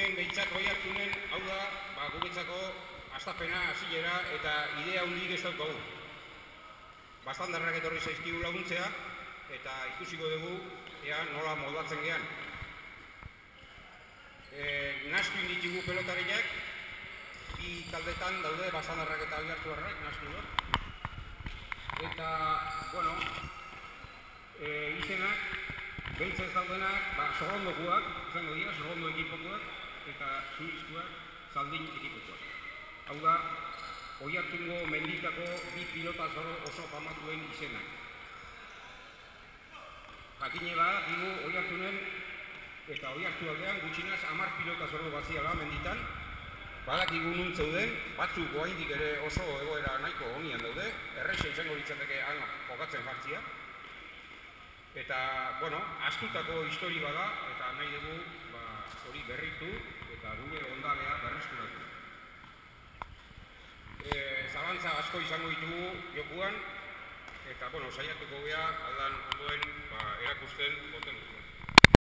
hemen behintzat hoi hartunen, hau da, guretzako hastapena, hasiera eta idea hundik ez daukagu. Bastandarrak etorri zaizkigu laguntzea, eta ikusiko dugu, ea nola moldatzen gehan. Nastu inditugu pelotariak, bi taldetan daude bastandarrak eta hoi hartuarrak, nastu dut. Eta, bueno, izenak, behitzen zaudenak, sorrondokuak, izango dira, sorrondo ekipokoak, eta zuriztuak, zaldin ekipokoak. Hau da, Oiartzungo menditako bi pilota oso famatuen izenak. Jakine badakigu Oiartzunen eta Oiartzu aldean gutxinaz 10 pilota zoro baziala menditan. Badakigu nun zeuden, batzuk oraindik ere oso egoera nahiko onean daude, erresa izango litzateke han jokatzen jartzia. Eta, bueno, astutako histori bada, eta nahi dugu hori berritu eta gure ondarea berreskuratu. Zabantza asko izango ditugu jokuan, eta, bueno, saiatuko gea aldan ondoen erakusten joten dugu.